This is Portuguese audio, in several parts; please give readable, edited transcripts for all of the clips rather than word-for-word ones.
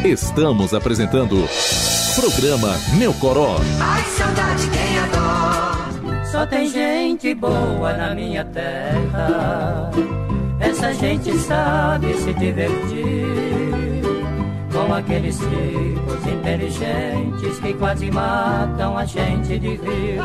Estamos apresentando Programa Meu Coró. Ai, saudade, quem adora. Só tem gente boa na minha terra. Essa gente sabe se divertir com aqueles tipos inteligentes que quase matam a gente de rir.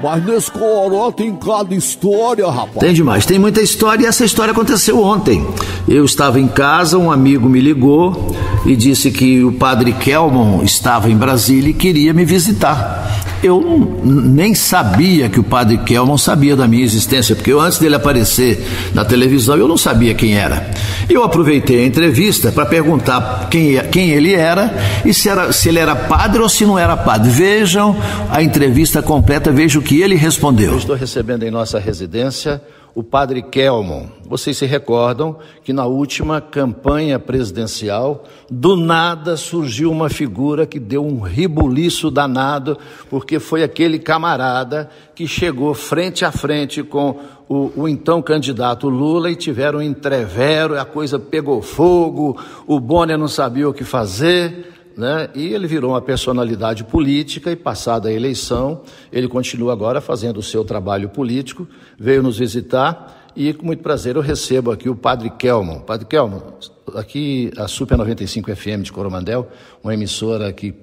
Mas nesse Coró tem cada história, rapaz. Tem demais, tem muita história, e essa história aconteceu ontem. Eu estava em casa, um amigo me ligou e disse que o padre Kelmon estava em Brasília e queria me visitar. Eu nem sabia que o padre Kelmon sabia da minha existência, porque antes dele aparecer na televisão eu não sabia quem era. Eu aproveitei a entrevista para perguntar quem ele era e se ele era padre ou se não era padre. Vejam a entrevista completa, vejam o que ele respondeu. Eu estou recebendo em nossa residência o padre Kelmon. Vocês se recordam que na última campanha presidencial, do nada surgiu uma figura que deu um rebuliço danado, porque foi aquele camarada que chegou frente a frente com o então candidato Lula e tiveram um entrevero, a coisa pegou fogo, o Bonner não sabia o que fazer, né? E ele virou uma personalidade política e, passada a eleição, ele continua agora fazendo o seu trabalho político, veio nos visitar e, com muito prazer, eu recebo aqui o padre Kelmon. Padre Kelmon, aqui a Super 95 FM de Coromandel, uma emissora que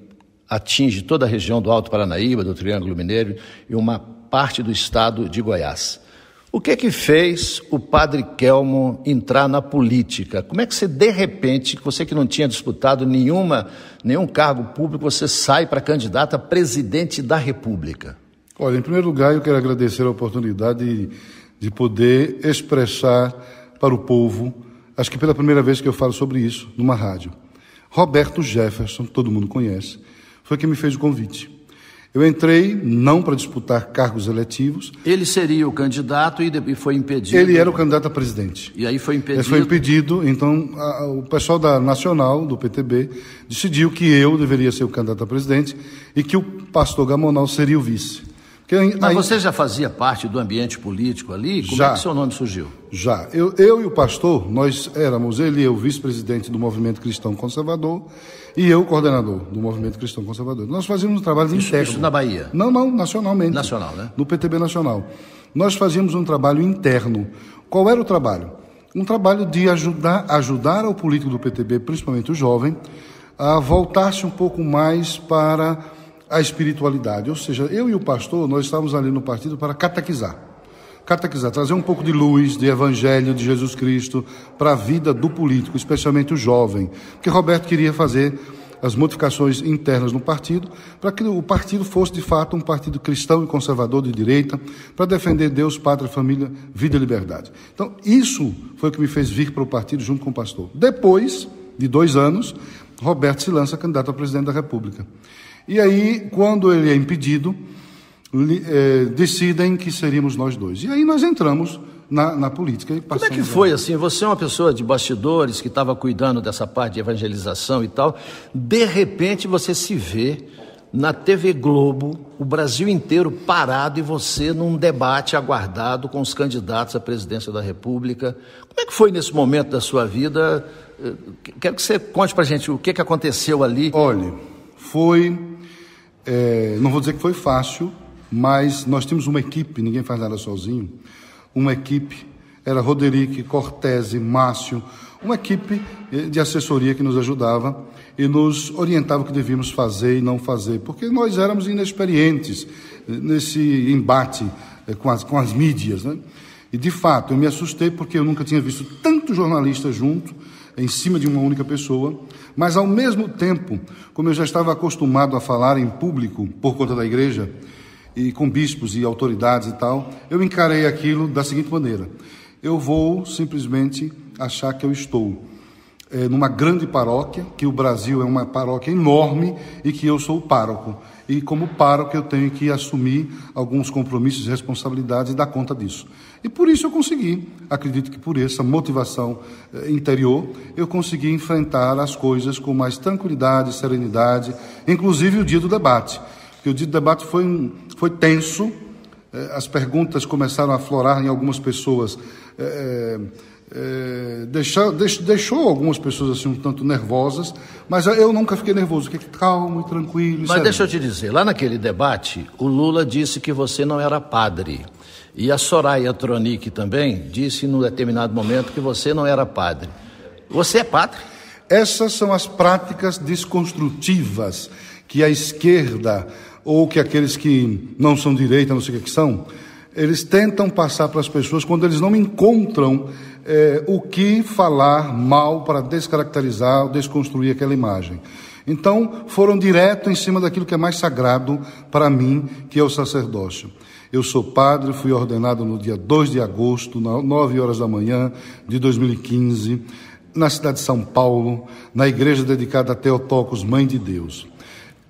atinge toda a região do Alto Paranaíba, do Triângulo Mineiro e uma parte do estado de Goiás. O que fez o padre Kelmon entrar na política? Como é que você, de repente, você que não tinha disputado nenhum cargo público, você sai para candidato a presidente da República? Olha, em primeiro lugar, eu quero agradecer a oportunidade de poder expressar para o povo, acho que pela primeira vez que eu falo sobre isso, numa rádio. Roberto Jefferson, todo mundo conhece, foi quem me fez o convite. Eu entrei não para disputar cargos eletivos. Ele seria o candidato e foi impedido? Ele era o candidato a presidente. E aí foi impedido? Ele foi impedido, então o pessoal da Nacional, do PTB, decidiu que eu deveria ser o candidato a presidente e que o pastor Gamonal seria o vice. Mas você já fazia parte do ambiente político ali? Como é que seu nome surgiu? Já. Eu e o pastor, nós éramos, ele e eu, vice-presidente do Movimento Cristão Conservador e eu, coordenador do Movimento Cristão Conservador. Nós fazíamos um trabalho interno. Isso na Bahia? Não, nacionalmente. Nacional, né? No PTB Nacional. Nós fazíamos um trabalho interno. Qual era o trabalho? Um trabalho de ajudar ao político do PTB, principalmente o jovem, a voltar-se um pouco mais para a espiritualidade. Ou seja, eu e o pastor, nós estávamos ali no partido para catequizar, trazer um pouco de luz, de evangelho de Jesus Cristo para a vida do político, especialmente o jovem, porque Roberto queria fazer as modificações internas no partido, para que o partido fosse de fato um partido cristão e conservador de direita, para defender Deus, pátria, família, vida e liberdade. Então, isso foi o que me fez vir para o partido junto com o pastor. Depois de 2 anos, Roberto se lança candidato a presidente da República. E aí, quando ele é impedido, decidem que seríamos nós dois. E aí nós entramos na política. E como é que foi assim? Você é uma pessoa de bastidores que estava cuidando dessa parte de evangelização e tal. De repente você se vê na TV Globo, o Brasil inteiro parado e você num debate aguardado com os candidatos à presidência da República. Como é que foi nesse momento da sua vida? Quero que você conte pra gente o que aconteceu ali. Olha, não vou dizer que foi fácil, mas nós tínhamos uma equipe, ninguém faz nada sozinho, uma equipe, era Roderick, Cortese, Márcio, uma equipe de assessoria que nos ajudava e nos orientava o que devíamos fazer e não fazer, porque nós éramos inexperientes nesse embate com as mídias, né? E de fato eu me assustei porque eu nunca tinha visto tanto jornalista junto, em cima de uma única pessoa, mas ao mesmo tempo, como eu já estava acostumado a falar em público por conta da igreja, e com bispos e autoridades e tal, eu encarei aquilo da seguinte maneira: eu vou simplesmente achar que eu estou numa grande paróquia, que o Brasil é uma paróquia enorme e que eu sou o pároco. E como pároco eu tenho que assumir alguns compromissos e responsabilidades e dar conta disso. E por isso eu consegui, acredito que por essa motivação interior, eu consegui enfrentar as coisas com mais tranquilidade, serenidade, inclusive o dia do debate. Porque o dia do debate foi tenso, as perguntas começaram a aflorar em algumas pessoas deixou algumas pessoas assim um tanto nervosas, mas eu nunca fiquei nervoso, fiquei calmo e tranquilo. Mas deixa eu te dizer, lá naquele debate, o Lula disse que você não era padre. E a Soraya Tronic também disse num determinado momento que você não era padre. Você é padre? Essas são as práticas desconstrutivas que a esquerda, ou que aqueles que não são direita, não sei o que são, eles tentam passar para as pessoas quando eles não encontram o que falar mal para descaracterizar ou desconstruir aquela imagem. Então, foram direto em cima daquilo que é mais sagrado para mim, que é o sacerdócio. Eu sou padre, fui ordenado no dia 2 de agosto, 9 horas da manhã de 2015, na cidade de São Paulo, na igreja dedicada a Theotokos, Mãe de Deus.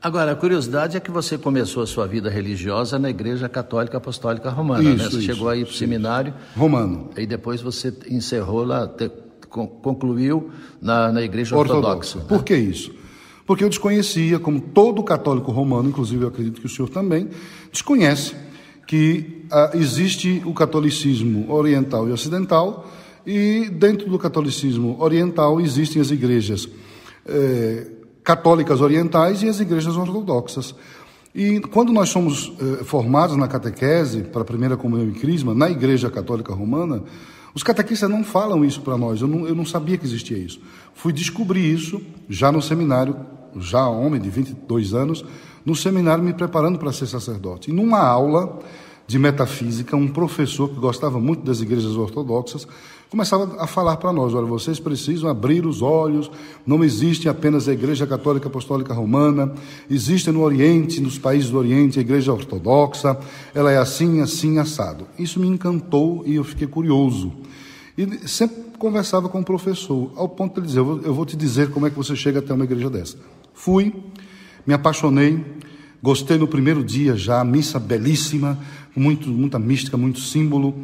Agora, a curiosidade é que você começou a sua vida religiosa na Igreja Católica Apostólica Romana, né? Você chegou aí para o seminário romano. E depois você encerrou lá, concluiu na Igreja Ortodoxa. Por que isso? Porque eu desconhecia, como todo católico romano, inclusive eu acredito que o senhor também, desconhece que existe o catolicismo oriental e ocidental, e dentro do catolicismo oriental existem as igrejas católicas orientais e as igrejas ortodoxas. E quando nós somos formados na catequese, para a primeira comunhão e crisma, na Igreja Católica Romana, os catequistas não falam isso para nós, eu não sabia que existia isso. Fui descobrir isso já no seminário, já homem de 22 anos, no seminário me preparando para ser sacerdote. E numa aula de metafísica, um professor que gostava muito das igrejas ortodoxas começava a falar para nós: olha, vocês precisam abrir os olhos, não existe apenas a Igreja Católica Apostólica Romana, existe no Oriente, nos países do Oriente, a Igreja Ortodoxa, ela é assim, assim, assado. Isso me encantou e eu fiquei curioso. E sempre conversava com o professor, ao ponto de ele dizer: eu vou te dizer como é que você chega até uma igreja dessa. Fui, me apaixonei, gostei no primeiro dia já, missa belíssima, muita mística, muito símbolo,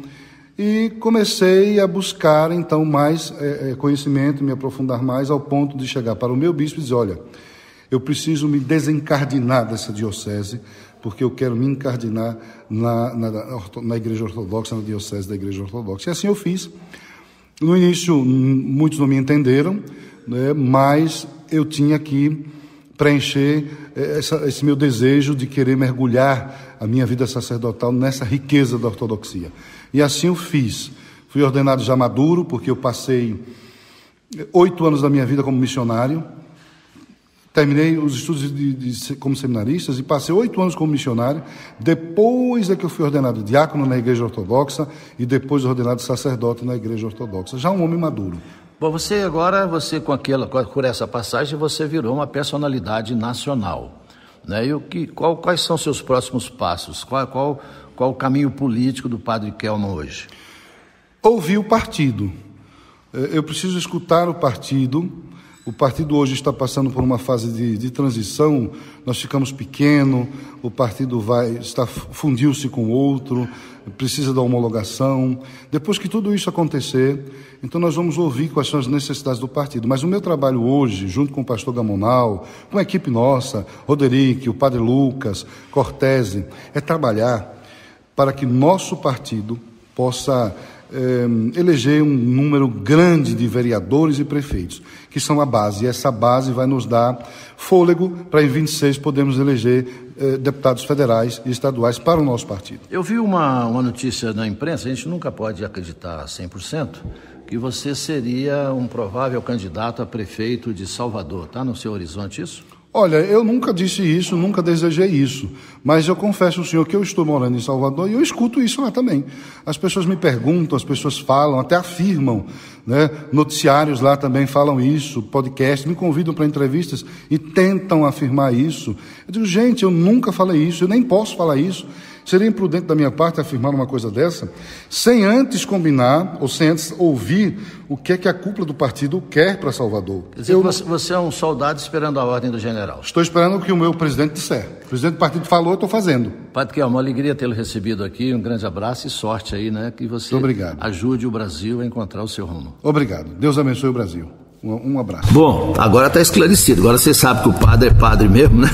e comecei a buscar então mais conhecimento, me aprofundar mais, ao ponto de chegar para o meu bispo e dizer: olha, eu preciso me desencardinar dessa diocese, porque eu quero me encardinar na Igreja Ortodoxa, na diocese da Igreja Ortodoxa. E assim eu fiz. No início, muitos não me entenderam, né, mas eu tinha que preencher esse meu desejo de querer mergulhar a minha vida sacerdotal nessa riqueza da ortodoxia. E assim eu fiz. Fui ordenado já maduro, porque eu passei 8 anos da minha vida como missionário. Terminei os estudos como seminaristas e passei 8 anos como missionário. Depois é que eu fui ordenado diácono na Igreja Ortodoxa e depois ordenado sacerdote na Igreja Ortodoxa. Já um homem maduro. Bom, você por essa passagem, você virou uma personalidade nacional, né? E quais são seus próximos passos? Qual o caminho político do Padre Kelman hoje? Ouvir o partido. Eu preciso escutar o partido. O partido hoje está passando por uma fase de transição, nós ficamos pequeno, o partido fundiu-se com outro, precisa da homologação. Depois que tudo isso acontecer, então nós vamos ouvir quais são as necessidades do partido. Mas o meu trabalho hoje, junto com o pastor Gamonal, com a equipe nossa, Roderick, o padre Lucas, Cortese, é trabalhar para que nosso partido possa eleger um número grande de vereadores e prefeitos, que são a base. E essa base vai nos dar fôlego para em 26 podermos eleger deputados federais e estaduais para o nosso partido. Eu vi uma notícia na imprensa, a gente nunca pode acreditar 100%, que você seria um provável candidato a prefeito de Salvador. Está no seu horizonte isso? Olha, eu nunca disse isso, nunca desejei isso, mas eu confesso ao senhor que eu estou morando em Salvador e eu escuto isso lá também. As pessoas me perguntam, as pessoas falam, até afirmam, né? Noticiários lá também falam isso, podcasts, me convidam para entrevistas e tentam afirmar isso. Eu digo, gente, eu nunca falei isso, eu nem posso falar isso. Seria imprudente da minha parte afirmar uma coisa dessa, sem antes combinar, ou sem antes ouvir o que é que a cúpula do partido quer para Salvador. Quer dizer, você é um soldado esperando a ordem do general. Estou esperando o que o meu presidente disser. O presidente do partido falou, eu estou fazendo. Padre Kelman, uma alegria tê-lo recebido aqui, um grande abraço e sorte aí, né? Que você ajude o Brasil a encontrar o seu rumo. Obrigado. Deus abençoe o Brasil. Um abraço. Bom, agora está esclarecido. Agora você sabe que o padre é padre mesmo, né?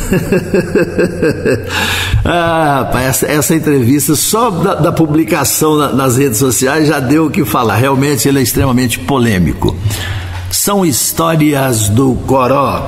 Rapaz, essa entrevista só da publicação nas redes sociais já deu o que falar. Realmente ele é extremamente polêmico. São histórias do Coró.